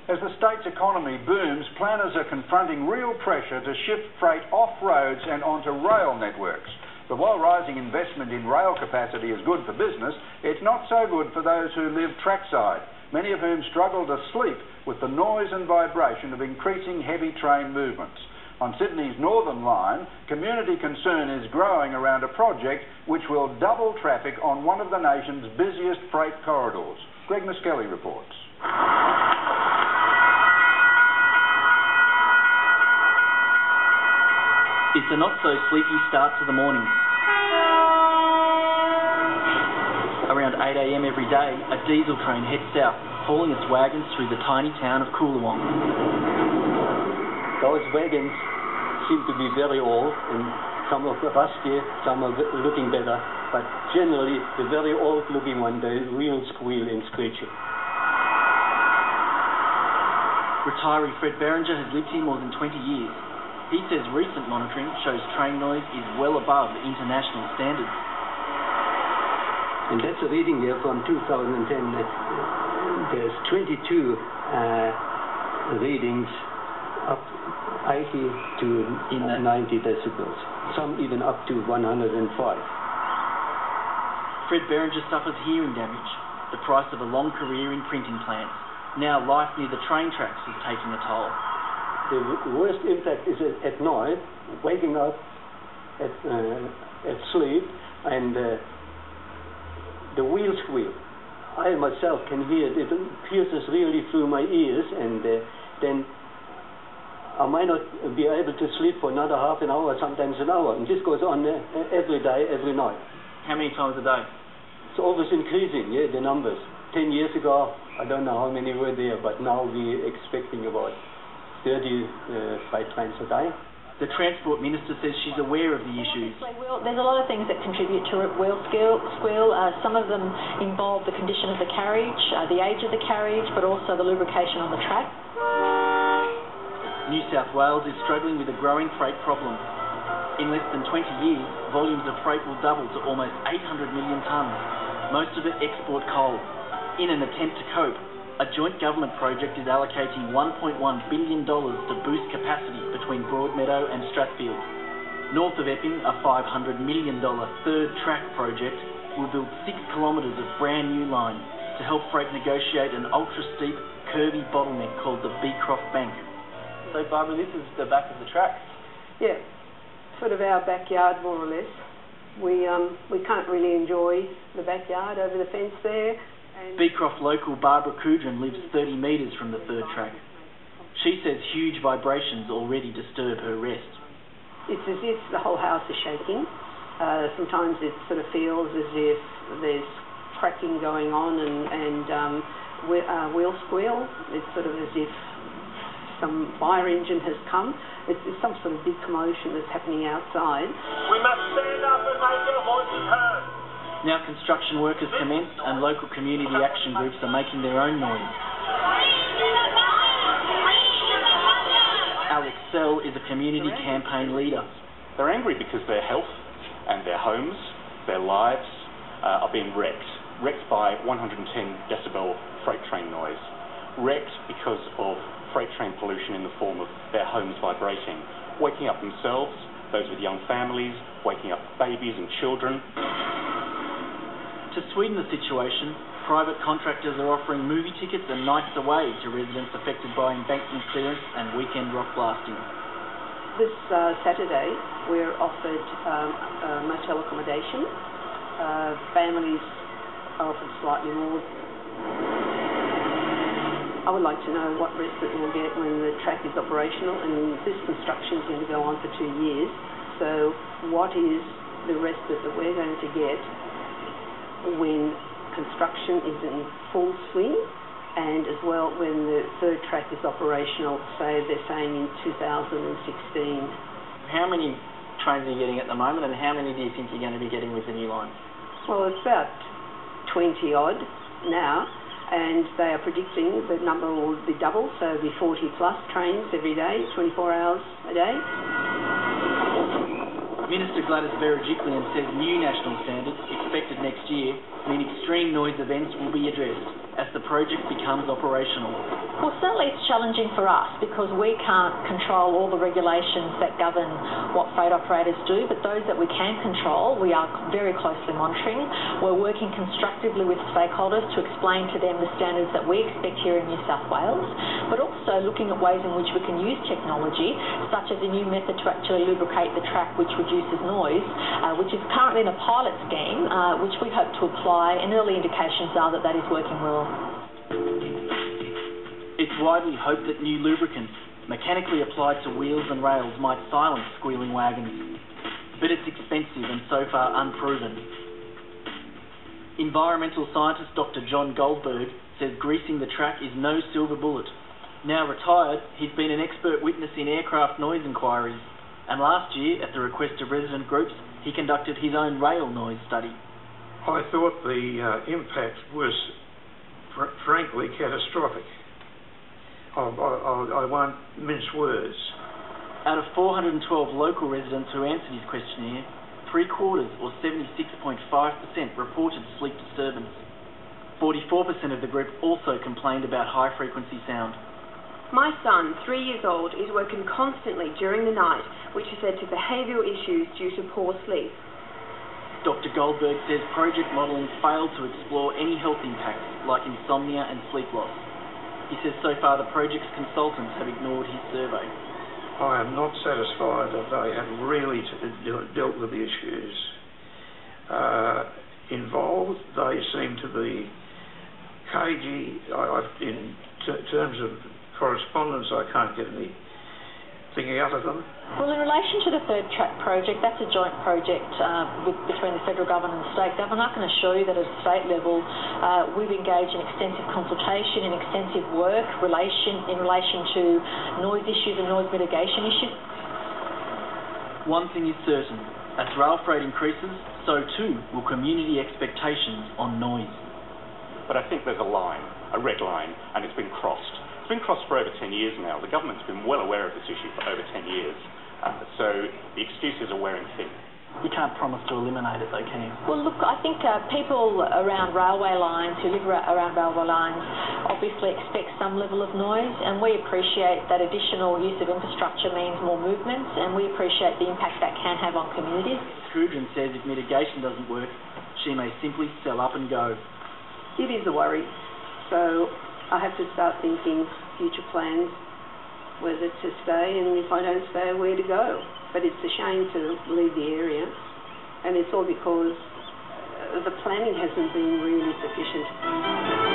As the state's economy booms, planners are confronting real pressure to shift freight off roads and onto rail networks. But while rising investment in rail capacity is good for business, it's not so good for those who live trackside, many of whom struggle to sleep with the noise and vibration of increasing heavy train movements. On Sydney's Northern Line, community concern is growing around a project which will double traffic on one of the nation's busiest freight corridors. Greg Miskelly reports. It's a not-so-sleepy start to the morning. Around 8 a.m. every day, a diesel train heads south, hauling its wagons through the tiny town of Coolawong. Those wagons seem to be very old, and some are rusty, some are looking better, but generally the very old-looking one, they real squeal and screeching. Retiree Fred Berenger has lived here more than 20 years. He says recent monitoring shows train noise is well above international standards. And that's a reading there from 2010. There's 22 readings up 80 to 90 decibels, some even up to 105. Fred Berenger suffers hearing damage, the price of a long career in printing plants. Now life near the train tracks is taking a toll. The worst impact is at night, waking up at sleep, and the wheel squeal. I myself can hear it. It pierces really through my ears, and then I might not be able to sleep for another half an hour, sometimes an hour. And this goes on every day, every night. How many times a day? It's always increasing, yeah, the numbers. 10 years ago, I don't know how many were there, but now we're expecting about 30 freight trains a day. The Transport Minister says she's aware of the issues. There's a lot of things that contribute to wheel squeal. Some of them involve the condition of the carriage, the age of the carriage, but also the lubrication on the track. New South Wales is struggling with a growing freight problem. In less than 20 years, volumes of freight will double to almost 800 million tonnes, most of it export coal. In an attempt to cope, a joint government project is allocating $1.1 billion to boost capacity between Broadmeadow and Strathfield. North of Epping, a $500 million third track project will build 6 kilometres of brand new line to help freight negotiate an ultra-steep, curvy bottleneck called the Beecroft Bank. So Barbara, this is the back of the tracks? Yeah, sort of our backyard more or less. We can't really enjoy the backyard over the fence there. Beecroft local Barbara Kudrin lives 30 metres from the third track. She says huge vibrations already disturb her rest. It's as if the whole house is shaking. Sometimes it sort of feels as if there's cracking going on and wheel squeal. It's sort of as if some fire engine has come. It's some sort of big commotion that's happening outside. We must stand up and make our voices heard. Now construction work has commenced and local community action groups are making their own noise. Alex Sell is a community campaign leader. They're angry because their health and their homes, their lives are being wrecked by 110 decibel freight train noise, wrecked because of freight train pollution in the form of their homes vibrating, waking up themselves, those with young families, waking up babies and children. To sweeten the situation, private contractors are offering movie tickets and nights away to residents affected by embankment clearance and weekend rock blasting. This Saturday, we're offered motel accommodation. Families are offered slightly more. I would like to know what respite we'll get when the track is operational, and this construction is going to go on for 2 years. So what is the respite that we're going to get when construction is in full swing, and as well when the third track is operational, say they're saying in 2016. How many trains are you getting at the moment, and how many do you think you're going to be getting with the new line? Well, it's about 20 odd now, and they are predicting the number will be double, so it'll be 40 plus trains every day, 24 hours a day. Minister Gladys Berejiklian says new national standards, expected next year, mean extreme noise events will be addressed. as the project becomes operational? Well, certainly it's challenging for us because we can't control all the regulations that govern what freight operators do, but those that we can control, we are very closely monitoring. We're working constructively with stakeholders to explain to them the standards that we expect here in New South Wales, but also looking at ways in which we can use technology, such as a new method to actually lubricate the track which reduces noise, which is currently in a pilot scheme, which we hope to apply, and early indications are that that is working well. It's widely hoped that new lubricants, mechanically applied to wheels and rails, might silence squealing wagons. But it's expensive and so far unproven. Environmental scientist Dr. John Goldberg says greasing the track is no silver bullet. Now retired, he's been an expert witness in aircraft noise inquiries, and last year, at the request of resident groups, he conducted his own rail noise study. I thought the impact was frankly catastrophic. I won't mince words. Out of 412 local residents who answered his questionnaire, 3/4 or 76.5% reported sleep disturbance. 44% of the group also complained about high-frequency sound. My son, 3 years old, is woken constantly during the night, which is led to behavioural issues due to poor sleep. Dr. Goldberg says project modelling failed to explore any health impacts like insomnia and sleep loss. He says so far the project's consultants have ignored his survey. I am not satisfied that they have really dealt with the issues involved. They seem to be cagey. In terms of correspondence, I can't get anything out of them. Well, in relation to the third track project, that's a joint project between the federal government and the state government. I can assure you that at a state level, we've engaged in extensive consultation and extensive work in relation to noise issues and noise mitigation issues. One thing is certain, as rail freight increases, so too will community expectations on noise. But I think there's a line, a red line, and it's been crossed. It's been crossed for over 10 years now. The government's been well aware of this issue for over 10 years. So the excuses are wearing thin. You can't promise to eliminate it though, can you? Well, look, I think people around railway lines, who live around railway lines, obviously expect some level of noise, and we appreciate that additional use of infrastructure means more movements, and we appreciate the impact that can have on communities. Trudrin says if mitigation doesn't work, she may simply sell up and go. It is a worry. So I have to start thinking future plans, whether to stay, and if I don't stay, where to go. But it's a shame to leave the area, and it's all because the planning hasn't been really sufficient.